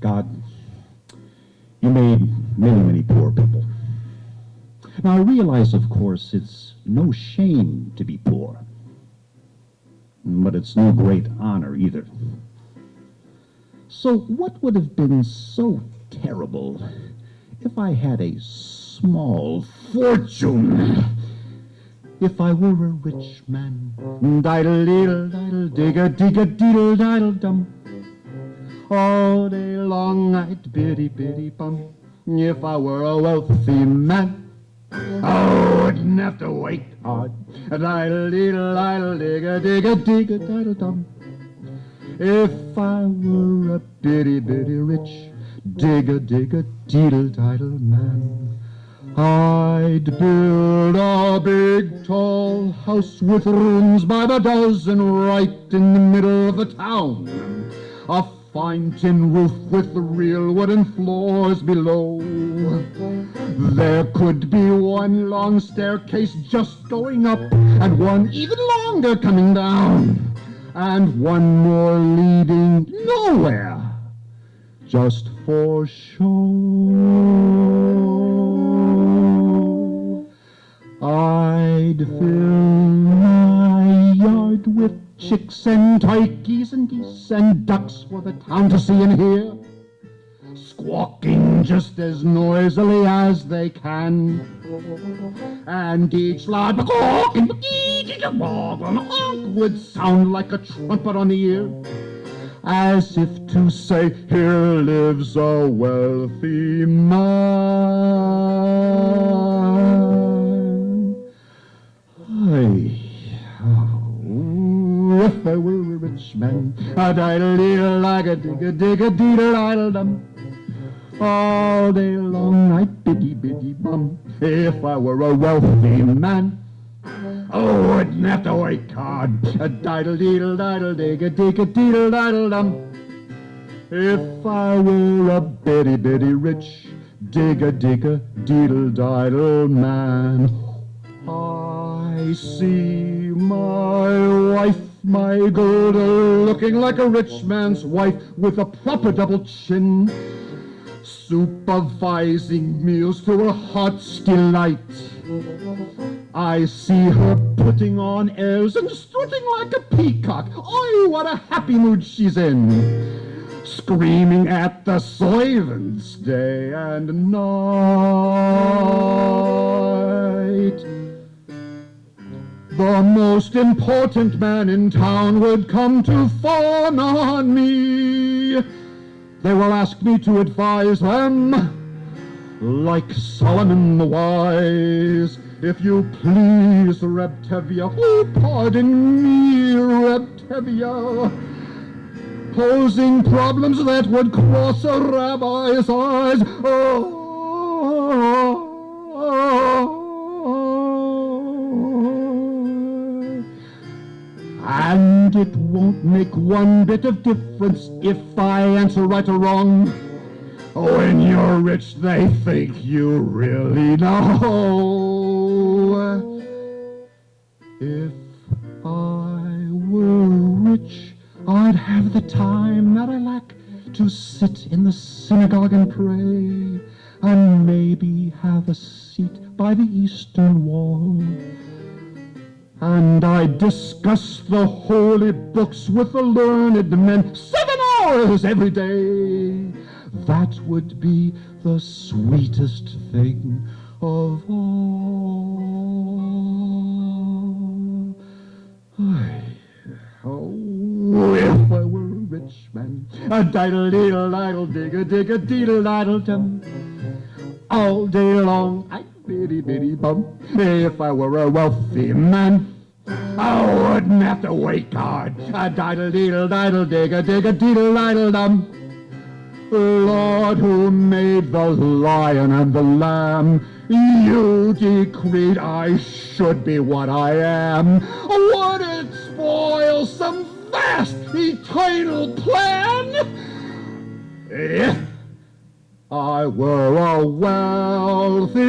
God, you made many, many poor people. Now, I realize, of course, it's no shame to be poor, but it's no great honor either. So what would have been so terrible if I had a small fortune? If I were a rich man, diddle-diddle-diddle, digga-digga-diddle-diddle-dum, all day long I'd biddy-biddy-bum. If I were a wealthy man, I wouldn't have to wait hard. Diddle-diddle-diddle, digga-digga-digga-diddle-dum. If I were a bitty-bitty rich, digga-digga-diddle-diddle man, I'd build a big, tall house with rooms by the dozen right in the middle of the town. A fine tin roof with real wooden floors below. There could be one long staircase just going up, and one even longer coming down, and one more leading nowhere, just for show. I'd fill my yard with chicks and turkeys and geese and ducks for the town to see and hear, squawking just as noisily as they can. And each loud would sound like a trumpet on the ear, as if to say, here lives a wealthy man. If I were a rich man, a diddle-diddle-like-a-digga-digga-diddle-diddle-dum, all day long I'd biddy-biddy-bum. If I were a wealthy man, I wouldn't have to wait hard. A diddle-diddle-diddle-digga-digga-diddle-diddle-dum. If I were a bitty-bitty rich, digga-digga-diddle-diddle man, I see my wife, my girl, looking like a rich man's wife with a proper double chin, supervising meals to her heart's delight. I see her putting on airs and strutting like a peacock. Oh, what a happy mood she's in, screaming at the servants day and night. The most important man in town would come to fawn on me. They will ask me to advise them, like Solomon the Wise. If you please, Rebtevia, oh, pardon me, Rebtevia, posing problems that would cross a rabbi's eyes. And it won't make one bit of difference if I answer right or wrong. When you're rich, they think you really know. If I were rich, I'd have the time that I lack to sit in the synagogue and pray, and maybe have a seat by the eastern wall. And I discuss the holy books with the learned men 7 hours every day. That would be the sweetest thing of all. Oh, if I were a rich man, a diddle-diddle-diddle-digga-digga-diddle-diddle-dum, all day long I'd biddy-biddy-bum. If I were a wealthy man, I wouldn't have to wait hard. A diddle-diddle-diddle-digga-digga-diddle-diddle-dum. Lord, who made the lion and the lamb, you decreed I should be what I am. Would it spoil some vast eternal plan if I were a wealthy